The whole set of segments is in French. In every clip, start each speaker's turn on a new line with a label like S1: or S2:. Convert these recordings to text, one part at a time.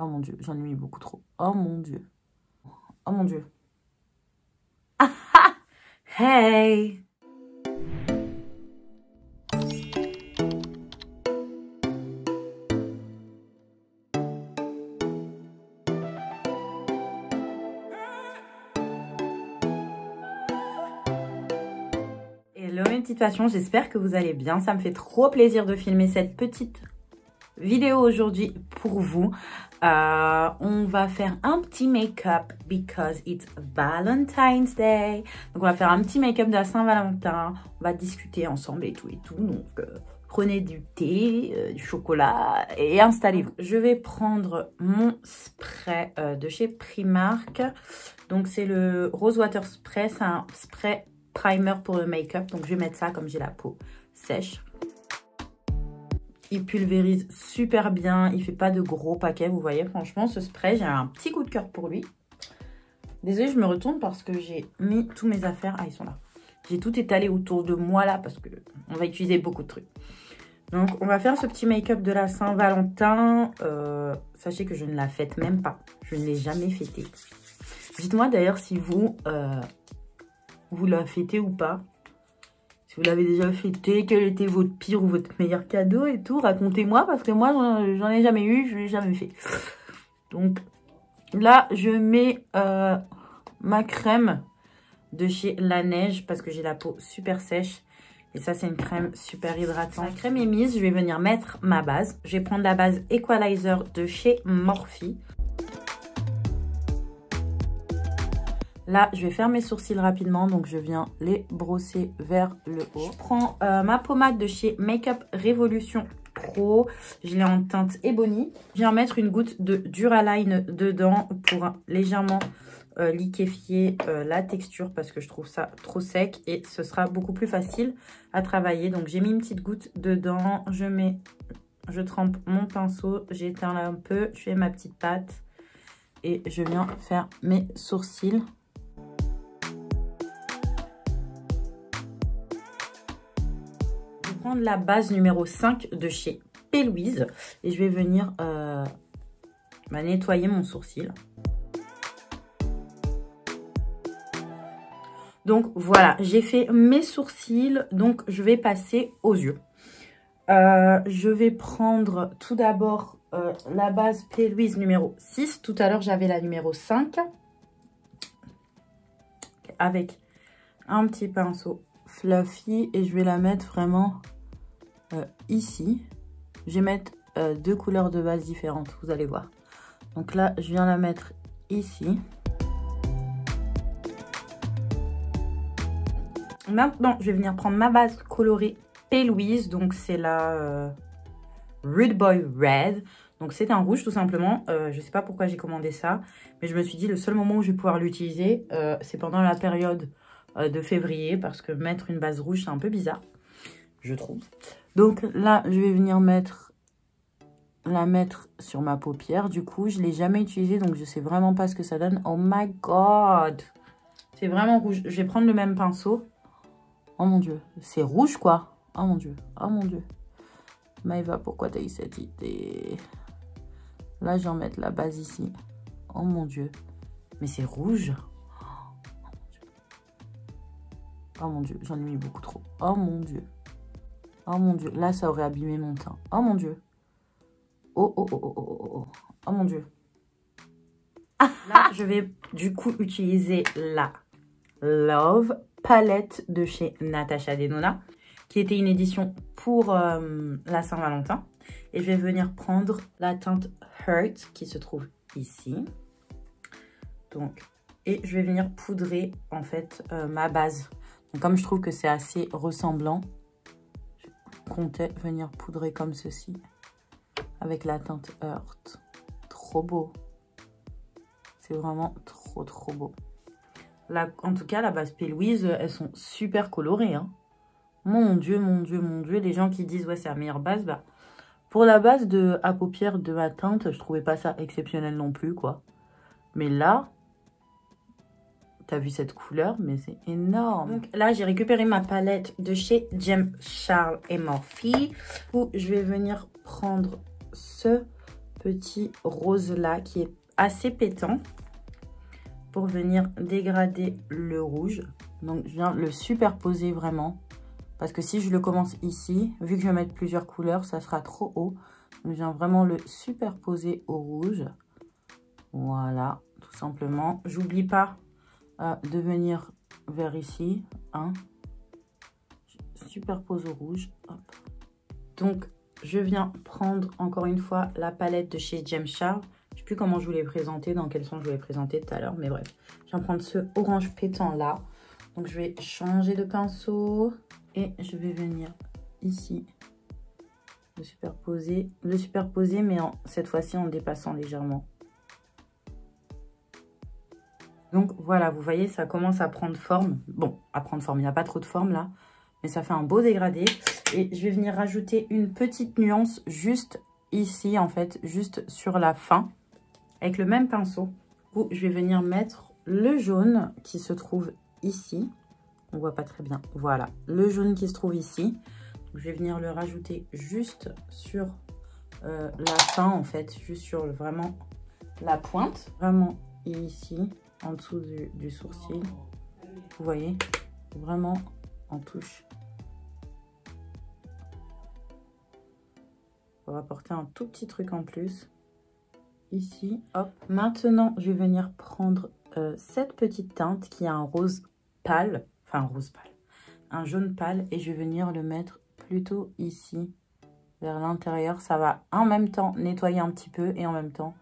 S1: Oh mon Dieu, j'en ai mis beaucoup trop. Oh mon Dieu. Oh mon Dieu. Hey! Hello mes petites passions, j'espère que vous allez bien. Ça me fait trop plaisir de filmer cette petite vidéo aujourd'hui pour vous. On va faire un petit make-up because it's Valentine's Day. Donc on va faire un petit make-up de la Saint-Valentin. On va discuter ensemble et tout. Donc prenez du thé, du chocolat et installez-vous. Je vais prendre mon spray de chez Primark. Donc c'est le Rose Water Spray. C'est un spray primer pour le make-up. Donc je vais mettre ça comme j'ai la peau sèche. Il pulvérise super bien, il fait pas de gros paquets, vous voyez. Franchement, ce spray, j'ai un petit coup de cœur pour lui. Désolée, je me retourne parce que j'ai mis tous mes affaires. Ah, ils sont là. J'ai tout étalé autour de moi là parce que on va utiliser beaucoup de trucs. Donc, on va faire ce petit make-up de la Saint-Valentin. Sachez que je ne la fête même pas. Je ne l'ai jamais fêtée. Dites-moi d'ailleurs si vous, vous la fêtez ou pas. Si vous l'avez déjà fêté, quel était votre pire ou votre meilleur cadeau et tout, racontez-moi parce que moi, j'en ai jamais eu, je l'ai jamais fait. Donc là, je mets ma crème de chez La Neige parce que j'ai la peau super sèche. Et ça, c'est une crème super hydratante. La crème est mise, je vais venir mettre ma base. Je vais prendre la base Equalizer de chez Morphe. Là, je vais faire mes sourcils rapidement, donc je viens les brosser vers le haut. Je prends ma pommade de chez Makeup Revolution Pro. Je l'ai en teinte Ebony. Je viens mettre une goutte de Duraline dedans pour légèrement liquéfier la texture parce que je trouve ça trop sec et ce sera beaucoup plus facile à travailler. Donc, j'ai mis une petite goutte dedans. Je trempe mon pinceau, j'éteins là un peu, je fais ma petite pâte et je viens faire mes sourcils. Prendre la base numéro 5 de chez P. Louise et je vais venir nettoyer mon sourcil. Donc voilà, j'ai fait mes sourcils, donc je vais passer aux yeux. Je vais prendre tout d'abord la base P. Louise numéro 6. Tout à l'heure, j'avais la numéro 5 avec un petit pinceau fluffy et je vais la mettre vraiment ici. Je vais mettre deux couleurs de base différentes, vous allez voir. Donc là, je viens la mettre ici. Maintenant, je vais venir prendre ma base colorée P. Louise. Donc c'est la Rude Boy Red. Donc c'est un rouge tout simplement. Je sais pas pourquoi j'ai commandé ça, mais je me suis dit le seul moment où je vais pouvoir l'utiliser, c'est pendant la période de février, parce que mettre une base rouge c'est un peu bizarre, je trouve. Donc là je vais venir la mettre sur ma paupière. Du coup je l'ai jamais utilisée, donc je sais vraiment pas ce que ça donne. Oh my god, c'est vraiment rouge. Je vais prendre le même pinceau. Oh mon dieu, c'est rouge quoi. Oh mon dieu, oh mon dieu. Maëva, pourquoi t'as eu cette idée? Là je vais en mettre la base ici. Oh mon dieu, mais c'est rouge. Oh mon dieu, j'en ai mis beaucoup trop. Oh mon dieu. Oh mon dieu, là ça aurait abîmé mon teint. Oh mon dieu. Oh oh oh oh oh oh. Oh mon dieu. Là, je vais du coup utiliser la Love palette de chez Natasha Denona, qui était une édition pour la Saint-Valentin. Et je vais venir prendre la teinte Hurt qui se trouve ici. Donc, et je vais venir poudrer en fait ma base. Donc, comme je trouve que c'est assez ressemblant, je comptais venir poudrer comme ceci avec la teinte Hurt. Trop beau. C'est vraiment trop beau. Là, en tout cas, la base P. Louise, elles sont super colorées. Hein. Mon dieu, mon dieu, mon dieu. Les gens qui disent, ouais, c'est la meilleure base. Bah, pour la base à paupières de ma teinte, je trouvais pas ça exceptionnel non plus, quoi. Mais là, t'as vu cette couleur, mais c'est énorme. Donc là, j'ai récupéré ma palette de chez Jem Charles et Morphe, où je vais venir prendre ce petit rose là qui est assez pétant pour venir dégrader le rouge. Donc je viens le superposer vraiment parce que si je le commence ici, vu que je vais mettre plusieurs couleurs, ça sera trop haut. Donc je viens vraiment le superposer au rouge. Voilà, tout simplement. J'oublie pas de venir vers ici. Hein. Je superpose au rouge. Hop. Donc je viens prendre encore une fois la palette de chez James Charles. Je ne sais plus comment je vous l'ai présenté, dans quel sens je vous l'ai présenté tout à l'heure, mais bref. Je viens prendre ce orange pétant là. Donc je vais changer de pinceau et je vais venir ici le superposer, mais cette fois-ci en dépassant légèrement. Donc voilà, vous voyez, ça commence à prendre forme. Bon, à prendre forme, il n'y a pas trop de forme là, mais ça fait un beau dégradé. Et je vais venir rajouter une petite nuance juste ici, en fait, juste sur la fin, avec le même pinceau, où je vais venir mettre le jaune qui se trouve ici. On voit pas très bien. Voilà, le jaune qui se trouve ici. Je vais venir le rajouter juste sur la fin, en fait, juste sur vraiment la pointe. Vraiment ici, en dessous du sourcil. Vous voyez, vraiment en touche. On va apporter un tout petit truc en plus. Ici, hop. Maintenant, je vais venir prendre cette petite teinte qui a un rose pâle. Enfin, un rose pâle. Un jaune pâle. Et je vais venir le mettre plutôt ici, vers l'intérieur. Ça va en même temps nettoyer un petit peu et en même temps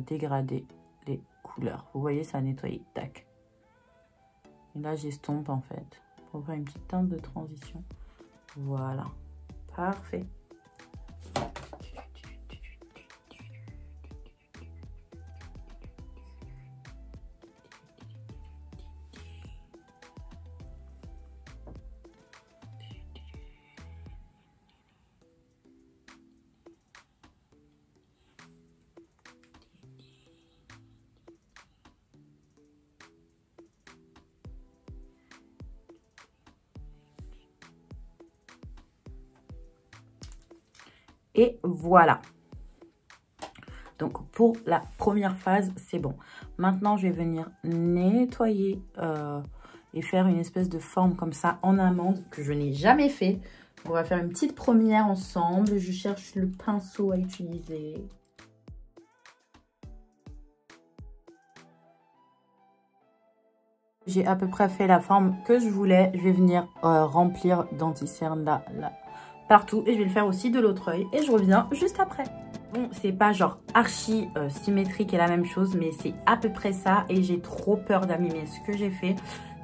S1: dégrader les couleurs. Vous voyez, ça a nettoyé. Tac. Et là, j'estompe en fait. Pour faire une petite teinte de transition. Voilà. Parfait. Et voilà. Donc, pour la première phase, c'est bon. Maintenant, je vais venir nettoyer et faire une espèce de forme comme ça en amande que je n'ai jamais fait. On va faire une petite première ensemble. Je cherche le pinceau à utiliser. J'ai à peu près fait la forme que je voulais. Je vais venir remplir d'anti-cerne là, partout. Et je vais le faire aussi de l'autre œil. Et je reviens juste après. Bon, c'est pas genre archi symétrique et la même chose, mais c'est à peu près ça. Et j'ai trop peur d'abîmer ce que j'ai fait,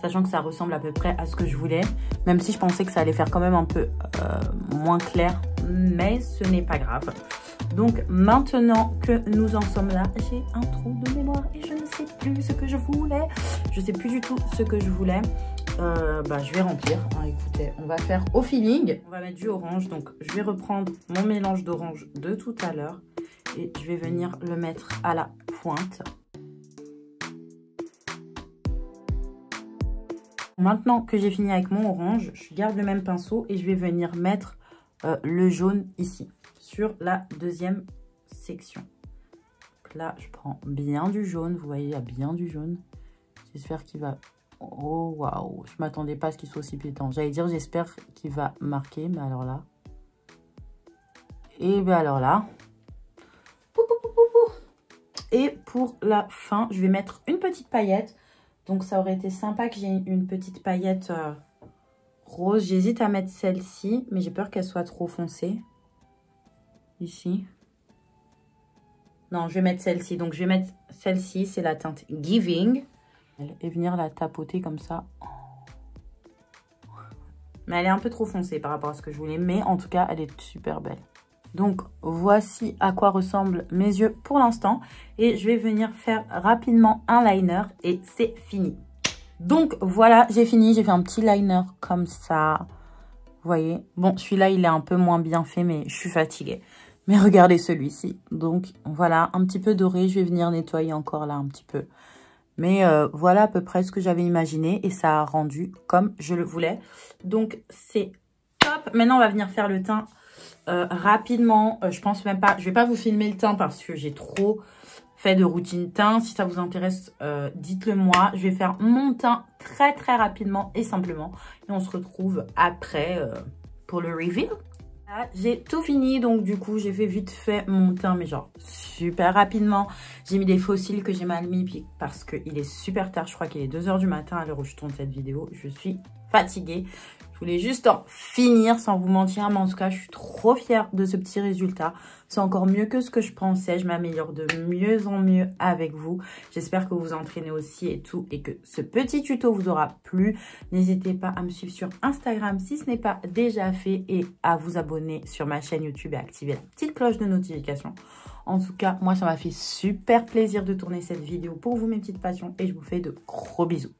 S1: sachant que ça ressemble à peu près à ce que je voulais. Même si je pensais que ça allait faire quand même un peu moins clair, mais ce n'est pas grave. Donc maintenant que nous en sommes là, j'ai un trou de mémoire et je ne sais plus ce que je voulais. Je ne sais plus du tout ce que je voulais. Je vais remplir. Hein, écoutez, on va faire au feeling. On va mettre du orange. Donc, je vais reprendre mon mélange d'orange de tout à l'heure. Et je vais venir le mettre à la pointe. Maintenant que j'ai fini avec mon orange, je garde le même pinceau et je vais venir mettre le jaune ici, sur la deuxième section. Donc là, je prends bien du jaune. Vous voyez, il y a bien du jaune. J'espère qu'il va... Oh, waouh, je m'attendais pas à ce qu'il soit aussi pétant. J'allais dire, j'espère qu'il va marquer, mais alors là. Et bien alors là. Et pour la fin, je vais mettre une petite paillette. Donc ça aurait été sympa que j'ai une petite paillette rose. J'hésite à mettre celle-ci, mais j'ai peur qu'elle soit trop foncée. Ici. Non, je vais mettre celle-ci. Donc je vais mettre celle-ci, c'est la teinte Giving. Et venir la tapoter comme ça. Mais elle est un peu trop foncée par rapport à ce que je voulais. Mais en tout cas, elle est super belle. Donc, voici à quoi ressemblent mes yeux pour l'instant. Et je vais venir faire rapidement un liner. Et c'est fini. Donc, voilà, j'ai fini. J'ai fait un petit liner comme ça. Vous voyez. Bon, celui-là, il est un peu moins bien fait, mais je suis fatiguée. Mais regardez celui-ci. Donc, voilà, un petit peu doré. Je vais venir nettoyer encore là un petit peu. Mais voilà à peu près ce que j'avais imaginé et ça a rendu comme je le voulais. Donc, c'est top. Maintenant, on va venir faire le teint rapidement, je pense même pas, je vais pas vous filmer le teint parce que j'ai trop fait de routine teint. Si ça vous intéresse, dites-le moi. Je vais faire mon teint très très rapidement et simplement. Et on se retrouve après pour le reveal. J'ai tout fini, donc du coup j'ai fait vite fait mon teint, mais genre super rapidement. J'ai mis des faux cils que j'ai mal mis puis parce qu'il est super tard, je crois qu'il est 2 h du matin à l'heure où je tourne cette vidéo. Je suis fatiguée. Je voulais juste en finir sans vous mentir, mais en tout cas je suis trop fière de ce petit résultat. C'est encore mieux que ce que je pensais, je m'améliore de mieux en mieux avec vous. J'espère que vous vous entraînez aussi et tout, et que ce petit tuto vous aura plu. N'hésitez pas à me suivre sur Instagram si ce n'est pas déjà fait, et à vous abonner sur ma chaîne YouTube et activer la petite cloche de notification. En tout cas, moi ça m'a fait super plaisir de tourner cette vidéo pour vous mes petites passions, et je vous fais de gros bisous.